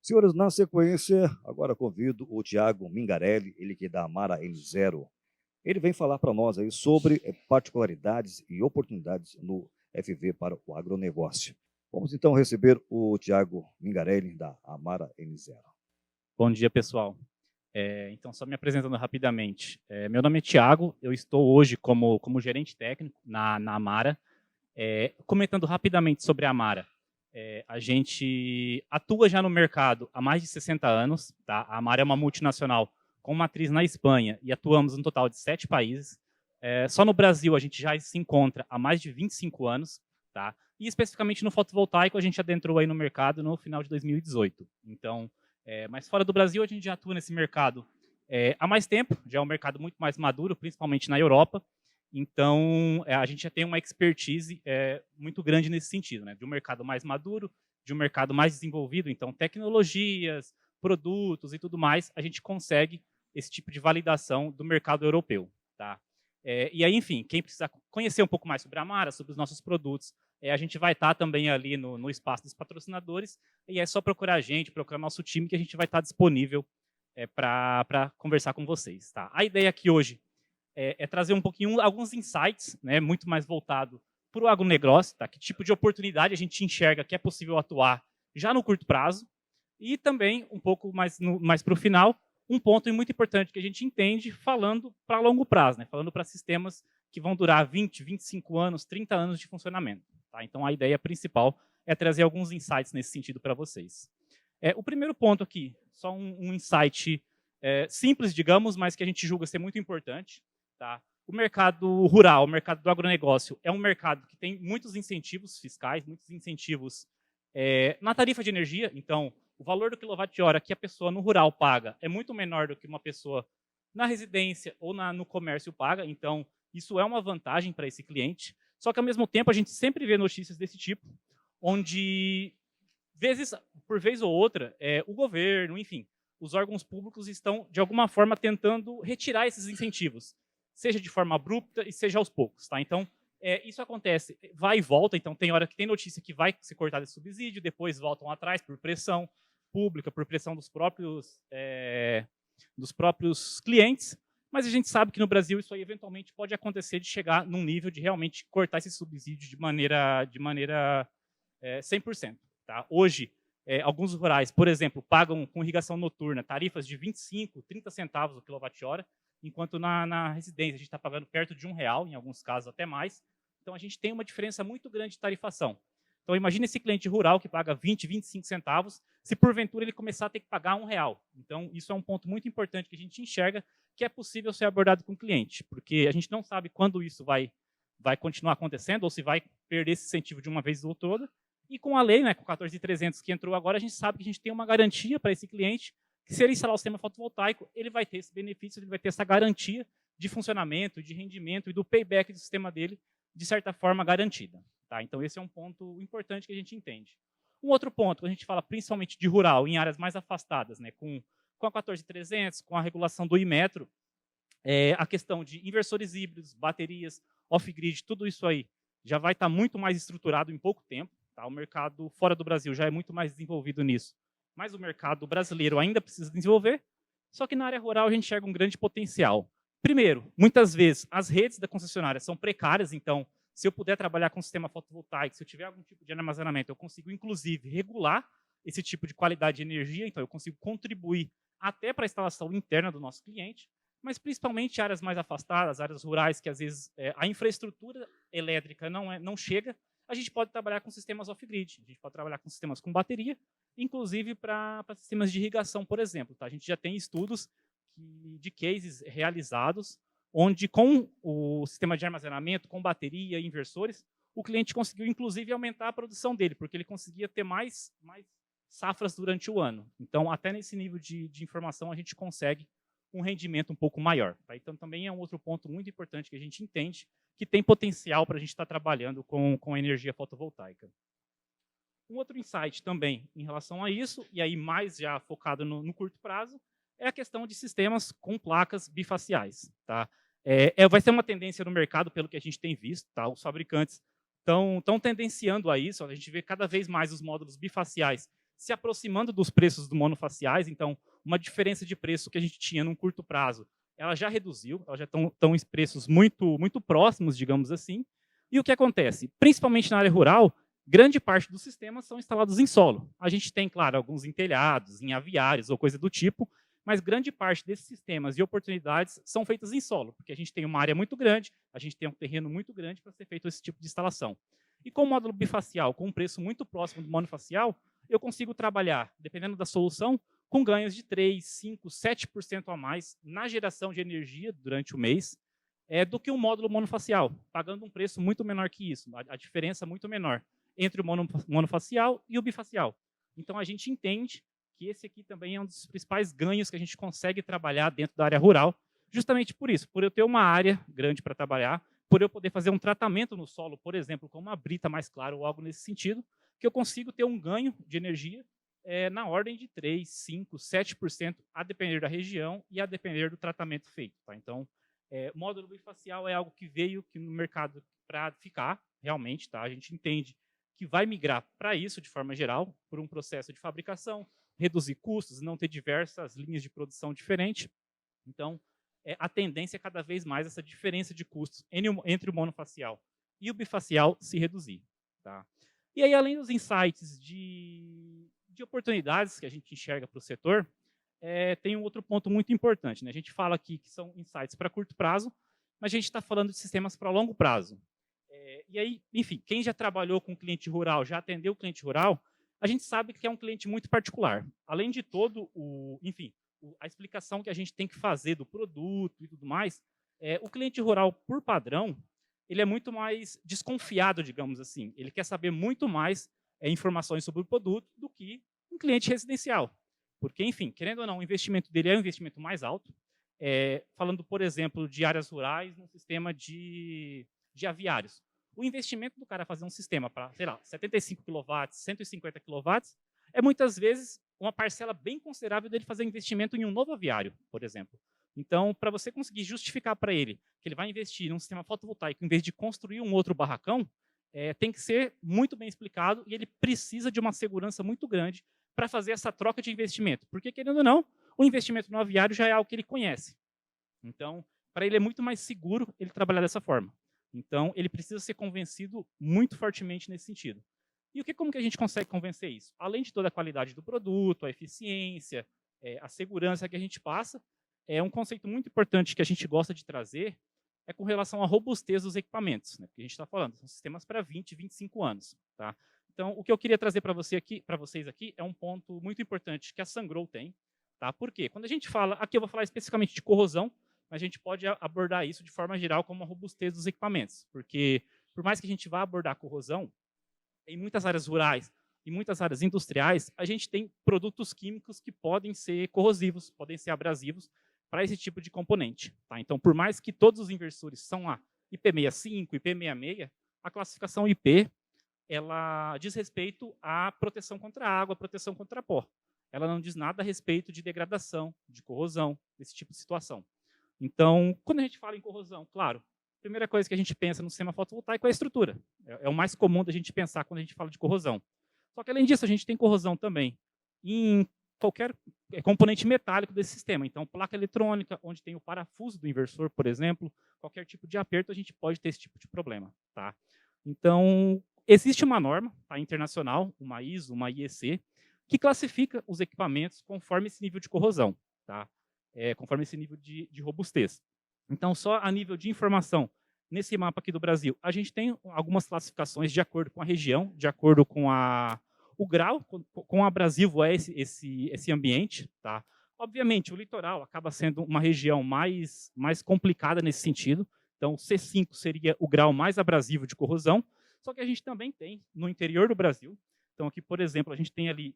Senhores, na sequência, agora convido o Tiago Mingarelli, ele que é da Amara N0. Ele vem falar para nós aí sobre particularidades e oportunidades no FV para o agronegócio. Vamos então receber o Tiago Mingarelli da Amara N0. Bom dia, pessoal. Então, só me apresentando rapidamente. Meu nome é Tiago, eu estou hoje como gerente técnico na Amara. Comentando rapidamente sobre a Amara. A gente atua já no mercado há mais de 60 anos. Tá? A Amara é uma multinacional com matriz na Espanha e atuamos no total de 7 países. Só no Brasil a gente já se encontra há mais de 25 anos. Tá? E especificamente no fotovoltaico a gente adentrou aí no mercado no final de 2018. Então, mas fora do Brasil a gente já atua nesse mercado há mais tempo, já é um mercado muito mais maduro, principalmente na Europa. Então, a gente já tem uma expertise muito grande nesse sentido, né? De um mercado mais maduro, de um mercado mais desenvolvido. Então, tecnologias, produtos e tudo mais, a gente consegue esse tipo de validação do mercado europeu. Tá? E aí, enfim, quem precisa conhecer um pouco mais sobre a Amara, sobre os nossos produtos, a gente vai estar também ali no espaço dos patrocinadores, e é só procurar a gente, procurar nosso time, que a gente vai estar disponível para conversar com vocês. Tá? A ideia aqui hoje é trazer um pouquinho, alguns insights, né, muito mais voltado para o agronegócio, tá? Que tipo de oportunidade a gente enxerga que é possível atuar já no curto prazo, e também, um pouco mais para o final, um ponto muito importante que a gente entende falando para longo prazo, né? Falando para sistemas que vão durar 20, 25 anos, 30 anos de funcionamento. Tá? Então, a ideia principal é trazer alguns insights nesse sentido para vocês. O primeiro ponto aqui, só um insight simples, digamos, mas que a gente julga ser muito importante. Tá? O mercado rural, o mercado do agronegócio, é um mercado que tem muitos incentivos fiscais, muitos incentivos na tarifa de energia. Então, o valor do quilowatt-hora que a pessoa no rural paga é muito menor do que uma pessoa na residência ou no comércio paga. Então, isso é uma vantagem para esse cliente. Só que, ao mesmo tempo, a gente sempre vê notícias desse tipo, onde, por vez ou outra, o governo, enfim, os órgãos públicos estão, de alguma forma, tentando retirar esses incentivos, seja de forma abrupta e seja aos poucos. Tá? Então, isso acontece, vai e volta. Então, tem hora que tem notícia que vai ser cortado esse subsídio, depois voltam atrás por pressão pública, por pressão dos próprios clientes. Mas a gente sabe que no Brasil isso aí eventualmente pode acontecer de chegar num nível de realmente cortar esse subsídio de maneira 100%. Tá? Hoje, alguns rurais, por exemplo, pagam com irrigação noturna tarifas de 25, 30 centavos o quilowatt-hora, enquanto na residência a gente está pagando perto de R$ 1, em alguns casos até mais. Então, a gente tem uma diferença muito grande de tarifação. Então, imagine esse cliente rural que paga 20, 25 centavos, se porventura ele começar a ter que pagar R$ 1. Então, isso é um ponto muito importante que a gente enxerga que é possível ser abordado com o cliente, porque a gente não sabe quando isso vai continuar acontecendo ou se vai perder esse incentivo de uma vez ou toda. E com a lei, né, com o 14.300 que entrou agora, a gente sabe que a gente tem uma garantia para esse cliente que, se ele instalar o sistema fotovoltaico, ele vai ter esse benefício, ele vai ter essa garantia de funcionamento, de rendimento e do payback do sistema dele, de certa forma, garantida. Tá? Então, esse é um ponto importante que a gente entende. Um outro ponto, quando a gente fala principalmente de rural, em áreas mais afastadas, né, com a 14.300, com a regulação do Imetro, a questão de inversores híbridos, baterias, off-grid, tudo isso aí já vai estar muito mais estruturado em pouco tempo. Tá? O mercado fora do Brasil já é muito mais desenvolvido nisso, mas o mercado brasileiro ainda precisa desenvolver. Só que na área rural a gente enxerga um grande potencial. Primeiro, muitas vezes as redes da concessionária são precárias, então se eu puder trabalhar com sistema fotovoltaico, se eu tiver algum tipo de armazenamento, eu consigo inclusive regular esse tipo de qualidade de energia, então eu consigo contribuir até para a instalação interna do nosso cliente, mas principalmente áreas mais afastadas, áreas rurais que às vezes a infraestrutura elétrica não chega, a gente pode trabalhar com sistemas off-grid, a gente pode trabalhar com sistemas com bateria, inclusive para sistemas de irrigação, por exemplo. Tá? A gente já tem estudos de cases realizados, onde com o sistema de armazenamento, com bateria e inversores, o cliente conseguiu, inclusive, aumentar a produção dele, porque ele conseguia ter mais safras durante o ano. Então, até nesse nível de informação, a gente consegue um rendimento um pouco maior. Tá? Então, também é um outro ponto muito importante que a gente entende que tem potencial para a gente estar trabalhando com a energia fotovoltaica. Um outro insight também em relação a isso, e aí mais já focado no curto prazo, é a questão de sistemas com placas bifaciais. Tá? Vai ser uma tendência no mercado, pelo que a gente tem visto. Tá? Os fabricantes estão tendenciando a isso. A gente vê cada vez mais os módulos bifaciais se aproximando dos preços do monofaciais. Então, uma diferença de preço que a gente tinha num curto prazo, ela já reduziu, elas já estão em preços muito próximos, digamos assim. E o que acontece? Principalmente na área rural, grande parte dos sistemas são instalados em solo. A gente tem, claro, alguns em telhados, em aviários ou coisa do tipo, mas grande parte desses sistemas e oportunidades são feitas em solo, porque a gente tem uma área muito grande, a gente tem um terreno muito grande para ser feito esse tipo de instalação. E com o módulo bifacial, com um preço muito próximo do monofacial, eu consigo trabalhar, dependendo da solução, com ganhos de 3, 5, 7% a mais na geração de energia durante o mês, do que um módulo monofacial, pagando um preço muito menor que isso, a diferença muito menor entre o monofacial e o bifacial. Então, a gente entende que esse aqui também é um dos principais ganhos que a gente consegue trabalhar dentro da área rural, justamente por isso, por eu ter uma área grande para trabalhar, por eu poder fazer um tratamento no solo, por exemplo, com uma brita mais clara ou algo nesse sentido, que eu consigo ter um ganho de energia na ordem de 3, 5, 7%, a depender da região e a depender do tratamento feito. Tá? Então, módulo bifacial é algo que veio no mercado para ficar, realmente. Tá? A gente entende que vai migrar para isso, de forma geral, por um processo de fabricação, reduzir custos, não ter diversas linhas de produção diferentes. Então, a tendência é cada vez mais essa diferença de custos entre o monofacial e o bifacial se reduzir. Tá? E aí, além dos insights de oportunidades que a gente enxerga para o setor, tem um outro ponto muito importante. Né? A gente fala aqui que são insights para curto prazo, mas a gente está falando de sistemas para longo prazo. E aí, enfim, quem já trabalhou com cliente rural, já atendeu o cliente rural, a gente sabe que é um cliente muito particular. Além de todo a explicação que a gente tem que fazer do produto e tudo mais, o cliente rural, por padrão, ele é muito mais desconfiado, digamos assim. Ele quer saber muito mais informações sobre o produto do que um cliente residencial. Porque, enfim, querendo ou não, o investimento dele é um investimento mais alto. Falando, por exemplo, de áreas rurais no sistema de aviários. O investimento do cara fazer um sistema para, sei lá, 75 kW, 150 kW, é muitas vezes uma parcela bem considerável dele fazer investimento em um novo aviário, por exemplo. Então, para você conseguir justificar para ele que ele vai investir em um sistema fotovoltaico em vez de construir um outro barracão, tem que ser muito bem explicado e ele precisa de uma segurança muito grande para fazer essa troca de investimento. Porque, querendo ou não, o investimento no aviário já é algo que ele conhece. Então, para ele é muito mais seguro ele trabalhar dessa forma. Então, ele precisa ser convencido muito fortemente nesse sentido. E como que a gente consegue convencer isso? Além de toda a qualidade do produto, a eficiência, a segurança que a gente passa, um conceito muito importante que a gente gosta de trazer com relação à robustez dos equipamentos. Né? Porque a gente está falando, são sistemas para 20, 25 anos. Tá? Então, o que eu queria trazer para vocês aqui é um ponto muito importante que a Sungrow tem. Tá? Por quê? Quando a gente fala, aqui eu vou falar especificamente de corrosão, mas a gente pode abordar isso de forma geral como a robustez dos equipamentos. Porque, por mais que a gente vá abordar a corrosão, em muitas áreas rurais e muitas áreas industriais, a gente tem produtos químicos que podem ser corrosivos, podem ser abrasivos para esse tipo de componente. Tá? Então, por mais que todos os inversores são a IP65, IP66, a classificação IP ela diz respeito à proteção contra a água, proteção contra pó. Ela não diz nada a respeito de degradação, de corrosão, desse tipo de situação. Então, quando a gente fala em corrosão, claro, a primeira coisa que a gente pensa no sistema fotovoltaico é a estrutura. É o mais comum da gente pensar quando a gente fala de corrosão. Só que, além disso, a gente tem corrosão também em qualquer componente metálico desse sistema. Então, placa eletrônica, onde tem o parafuso do inversor, por exemplo, qualquer tipo de aperto, a gente pode ter esse tipo de problema. Tá? Então, existe uma norma internacional, uma ISO, uma IEC, que classifica os equipamentos conforme esse nível de corrosão. Tá? Conforme esse nível de robustez. Então, só a nível de informação, nesse mapa aqui do Brasil, a gente tem algumas classificações de acordo com a região, de acordo com o grau, com abrasivo esse ambiente. Tá? Obviamente, o litoral acaba sendo uma região mais complicada nesse sentido. Então, o C5 seria o grau mais abrasivo de corrosão, só que a gente também tem no interior do Brasil. Então, aqui, por exemplo, a gente tem ali,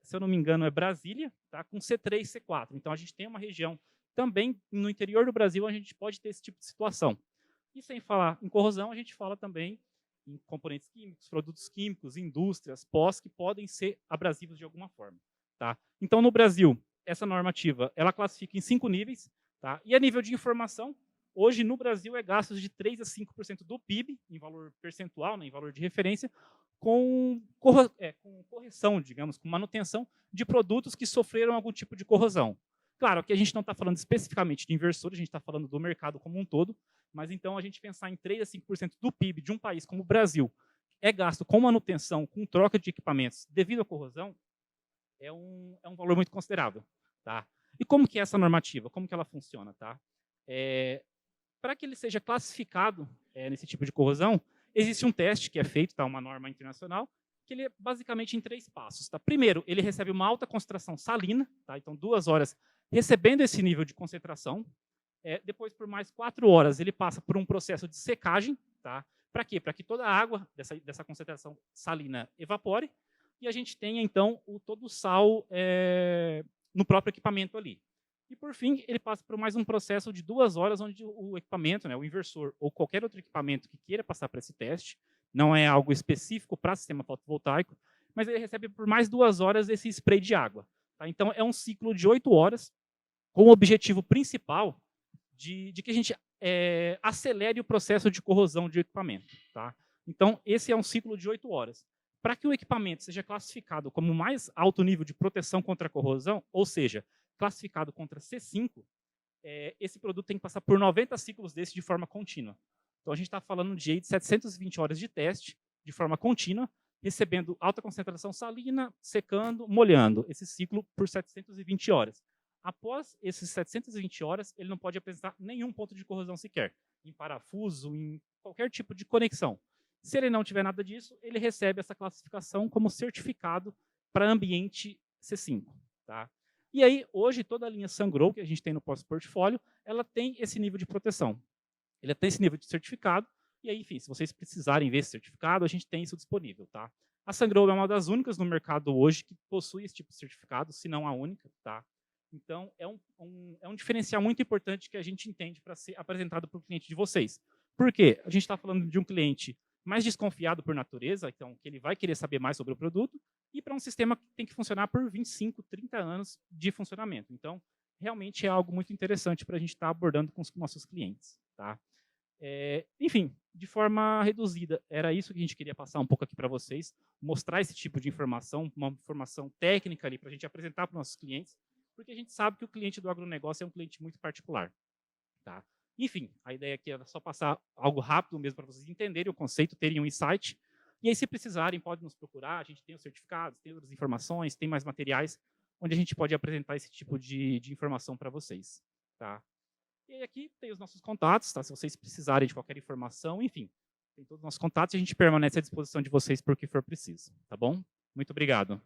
se eu não me engano, é Brasília, tá? Com C3 e C4. Então, a gente tem uma região também no interior do Brasil, a gente pode ter esse tipo de situação. E sem falar em corrosão, a gente fala também em componentes químicos, produtos químicos, indústrias, pós, que podem ser abrasivos de alguma forma. Tá? Então, no Brasil, essa normativa ela classifica em 5 níveis. Tá? E a nível de informação, hoje no Brasil é gastos de 3 a 5% do PIB, em valor percentual, né, em valor de referência, com correção, digamos, com manutenção de produtos que sofreram algum tipo de corrosão. Claro que a gente não está falando especificamente de inversores, a gente está falando do mercado como um todo, mas então a gente pensar em 3 a 5% do PIB de um país como o Brasil é gasto com manutenção, com troca de equipamentos devido à corrosão, é um valor muito considerável. Tá? E como que é essa normativa? Como que ela funciona? Tá? Para que ele seja classificado nesse tipo de corrosão, existe um teste que é feito, tá? Uma norma internacional, que ele é basicamente em 3 passos. Tá? Primeiro, ele recebe uma alta concentração salina, tá? Então 2 horas recebendo esse nível de concentração. Depois, por mais 4 horas, ele passa por um processo de secagem. Tá? Para quê? Para que toda a água dessa concentração salina evapore e a gente tenha, então, todo o sal no próprio equipamento ali. E, por fim, ele passa por mais um processo de 2 horas, onde o equipamento, né, o inversor ou qualquer outro equipamento que queira passar para esse teste, não é algo específico para sistema fotovoltaico, mas ele recebe por mais 2 horas esse spray de água. Tá? Então, é um ciclo de 8 horas, com o objetivo principal de que a gente acelere o processo de corrosão de equipamento. Tá? Então, esse é um ciclo de 8 horas. Para que o equipamento seja classificado como mais alto nível de proteção contra a corrosão, ou seja, classificado contra C5, esse produto tem que passar por 90 ciclos desse de forma contínua. Então, a gente está falando de 720 horas de teste de forma contínua, recebendo alta concentração salina, secando, molhando, esse ciclo por 720 horas. Após esses 720 horas, ele não pode apresentar nenhum ponto de corrosão sequer, em parafuso, em qualquer tipo de conexão. Se ele não tiver nada disso, ele recebe essa classificação como certificado para ambiente C5. Tá? E aí, hoje, toda a linha Sungrow que a gente tem no nosso portfólio, ela tem esse nível de proteção. Ele tem esse nível de certificado, e aí, enfim, se vocês precisarem ver esse certificado, a gente tem isso disponível. Tá? A Sungrow é uma das únicas no mercado hoje que possui esse tipo de certificado, se não a única. Tá? Então, é um diferencial muito importante que a gente entende para ser apresentado para o cliente de vocês. Por quê? A gente está falando de um cliente mais desconfiado por natureza, então que ele vai querer saber mais sobre o produto, e para um sistema que tem que funcionar por 25, 30 anos de funcionamento. Então, realmente é algo muito interessante para a gente estar abordando com os nossos clientes. Tá? Enfim, de forma reduzida, era isso que a gente queria passar um pouco aqui para vocês, mostrar esse tipo de informação, uma informação técnica ali para a gente apresentar para os nossos clientes, porque a gente sabe que o cliente do agronegócio é um cliente muito particular. Tá? Enfim, a ideia aqui era só passar algo rápido mesmo para vocês entenderem o conceito, terem um insight. E aí, se precisarem, podem nos procurar. A gente tem os certificados, tem outras informações, tem mais materiais, onde a gente pode apresentar esse tipo de informação para vocês. Tá? E aí, aqui tem os nossos contatos, tá? Se vocês precisarem de qualquer informação, enfim, tem todos os nossos contatos e a gente permanece à disposição de vocês por o que for preciso. Tá bom? Muito obrigado.